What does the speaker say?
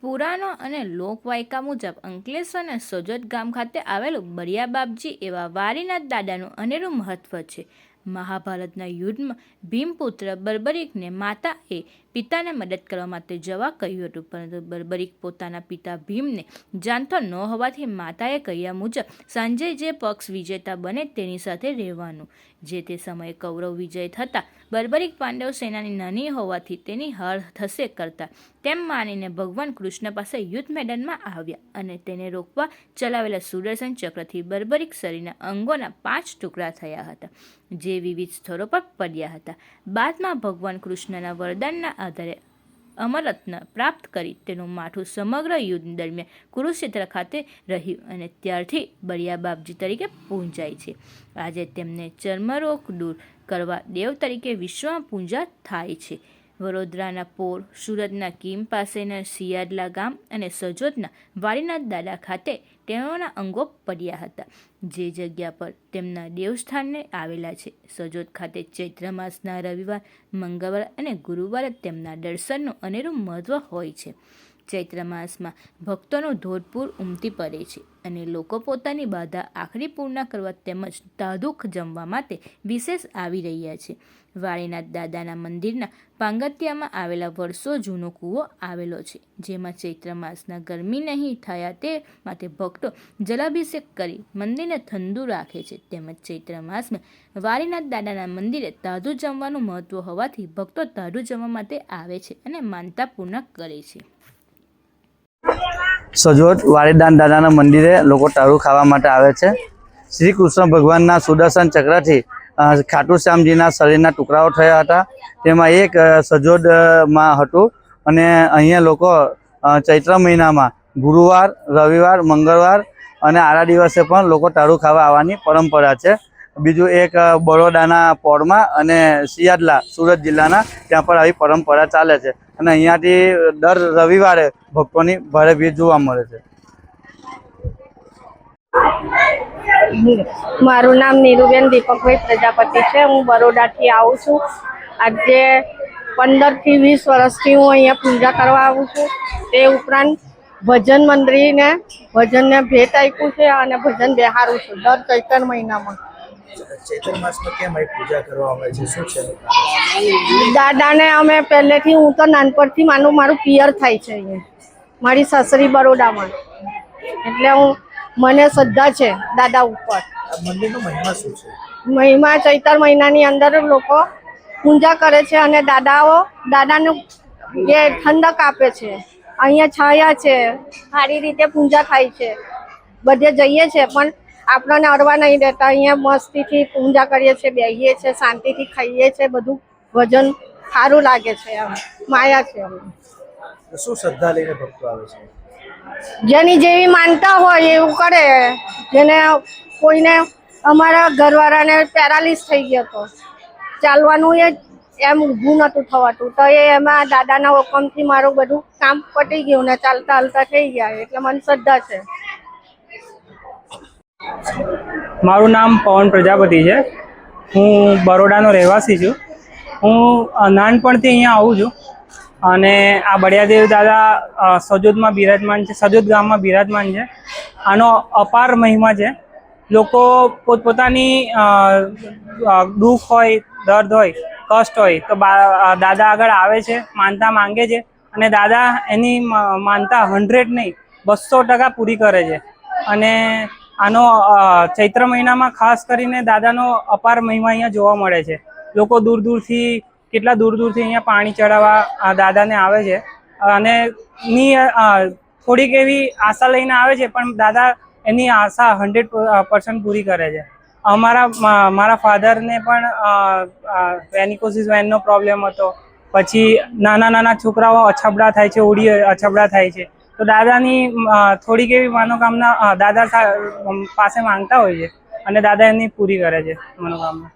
પુરાણો અને લોકવાયકા મુજબ અંકલેશ્વરના સજોદ ગામ ખાતે આવેલું બળિયા બાપજી એવા વારીનાથ દાદાનું અનેરું મહત્વ છે. મહાભારતના યુદ્ધમાં ભીમપુત્ર બર્બરીકને માતાએ પિતાને મદદ કરવા માટે જવા કહ્યું હતું, પરંતુ બર્બરીક પોતાના પિતા ભીમને જાણતો ન હોવાથી માતાએ કહ્યા મુજબ સાંજે જે પક્ષ વિજેતા બને તેની સાથે રહેવાનું. જે તે સમયે કૌરવ વિજય થતાં બર્બરીક પાંડવ સેનાની નાની હોવાથી તેની હાર થશે કરતા તેમ માનીને ભગવાન કૃષ્ણ પાસે યુદ્ધ મેદાનમાં આવ્યા અને તેને રોકવા ચલાવેલા સુદર્શન ચક્રથી બર્બરીક શરીરના અંગોના 5 ટુકડા થયા હતા, જે વિવિધ સ્થળો પર પડ્યા હતા. બાદમાં ભગવાન કૃષ્ણના વરદાનના આધારે અમરત્ન પ્રાપ્ત કરી તેનું માથું સમગ્ર યુદ્ધ દરમિયાન કુરુક્ષેત્ર ખાતે રહ્યું અને ત્યારથી બળિયા બાપજી તરીકે પૂજાય છે. આજે તેમને ચર્મરોગ દૂર કરવા દેવ તરીકે વિશ્વમાં પૂજા થાય છે. વડોદરાના પોર, સુરતના કીમ પાસેના સિયાદલા ગામ અને સજોદના વારીનાથ દાદા ખાતે તેઓના અંગો પડ્યા હતા, જે જગ્યા પર તેમના દેવસ્થાનને આવેલા છે. સજોદ ખાતે ચૈત્ર માસના રવિવાર, મંગળવાર અને ગુરુવારે તેમના દર્શનનું અનેરું મહત્વ હોય છે. ચૈત્ર માસમાં ભક્તોનું ધોધપૂર ઉમટી પડે છે અને લોકો પોતાની બાધા આખરી પૂર્ણ કરવા તેમજ તાદુક જમવા માટે વિશેષ આવી રહ્યા છે. વારીનાથ દાદાના મંદિરના પાંગતિયામાં આવેલા વર્ષો જૂનો કૂવો આવેલો છે, જેમાં ચૈત્ર માસના ગરમી નહીં થયા તે માટે ભક્તો જલાભિષેક કરી મંદિરને ઠંડુ રાખે છે. તેમજ ચૈત્ર માસમાં વારીનાથ દાદાના મંદિરે તાદું જમવાનું મહત્વ હોવાથી ભક્તો તાદું જમવા માટે આવે છે અને માનતા પૂર્ણ કરે છે. સજોદ વારીનાથ દાદાના મંદિરે લોકો ટાળું ખાવા માટે આવે છે. શ્રી કૃષ્ણ ભગવાનના સુદર્શન ચક્રથી ખાટુ શ્યામજીના શરીરના ટુકડાઓ થયા હતા, તેમાં એક સજોદમાં હતું અને અહીંયા લોકો ચૈત્ર મહિનામાં ગુરુવાર, રવિવાર, મંગળવાર અને આડા દિવસે પણ લોકો ટાળું ખાવા આવવાની પરંપરા છે. બીજું એક બરોડાના પોરમાં અને સિયાદલા સુરત જિલ્લાના ત્યાં પણ આવી પરંપરા ચાલે છે અને અહીંયાથી દર રવિવારે ભક્તોની ભારે ભીડ જોવા મળે છે. મારું નામ નીરુબેન દીપકભાઈ પ્રજાપતિ છે. હું બરોડાથી આવું છું. આજે 15 થી 20 વર્ષથી હું અહીંયા પૂજા કરવા આવું છું. તે ઉપરાંત ભજન મંડળીને ભજનને ભેટ આપ્યું છે અને ભજન બેહારું છું દર ચૈત્ર મહિનામાં. ચૈત્ર માસમાં કેમ અહીં પૂજા કરવામાં આવે છે, શું છે? દાદાને અમે પહેલેથી, હું તો નાનપણથી મારું પિયર થાય છે અહીંયા, મારી સાસરી બરોડામાં, એટલે મને શ્રદ્ધા છે દાદા ઉપર. મંદિરનો મહિમા શું છે? મહિમા ચૈત્ર મહિનાની અંદર લોકો પૂજા કરે છે અને દાદાને જે ઠંડક આપે છે. અહીંયા છાયા છે, સારી રીતે પૂજા થાય છે. બધે જઈએ છીએ પણ આપણને અડવા નહીં દેતા. અહીંયા મસ્તીથી પૂજા કરીએ છીએ, બેસીએ છીએ, શાંતિથી ખાઈએ છીએ. બધું ભજન સારું લાગે છે. આમ માયા છે. શું શ્રદ્ધા લઈને ભક્તો આવે છે? જેની જેવી માનતા હોય એવું કરે. જેને કોઈને, અમારા ઘરવાળાને પેરાલિસ થઈ ગયો હતો, ચાલવાનું એમ ઊભું નહોતું થવાતું, તો એમાં દાદાના હુકમથી મારું બધું કામ પતી ગયું ને ચાલતા હાલતા થઈ ગયા. એટલે મને શ્રદ્ધા છે. મારું નામ પવન પ્રજાપતિ છે. હું બરોડાનો રહેવાસી છું. હું નાનપણથી અહીંયા આવું છું અને આ બળિયાદેવ દાદા સજોદમાં બિરાજમાન છે, સજોદ ગામમાં બિરાજમાન છે. આનો અપાર મહિમા છે. લોકો પોતપોતાની દુઃખ હોય, દર્દ હોય, કષ્ટ હોય તો દાદા આગળ આવે છે, માનતા માંગે છે અને દાદા એની માનતા 100 નહીં 200% પૂરી કરે છે. અને આનો ચૈત્ર મહિનામાં ખાસ કરીને દાદાનો અપાર મહિમા અહીંયા જોવા મળે છે. લોકો કેટલા દૂર દૂરથી અહીંયા પાણી ચડાવવા દાદાને આવે છે અને થોડીક એવી આશા લઈને આવે છે, પણ દાદા એની આશા 100% પૂરી કરે છે. મારા ફાધરને પણ વેનિકોસિસ વેનનો પ્રોબ્લેમ હતો. પછી નાના છોકરાઓ અછબડા થાય છે, ઓડી અછબડા થાય છે, તો દાદાની થોડીક એવી મનોકામના દાદા પાસે માંગતા હોય છે અને દાદા એમની પૂરી કરે છે મનોકામના.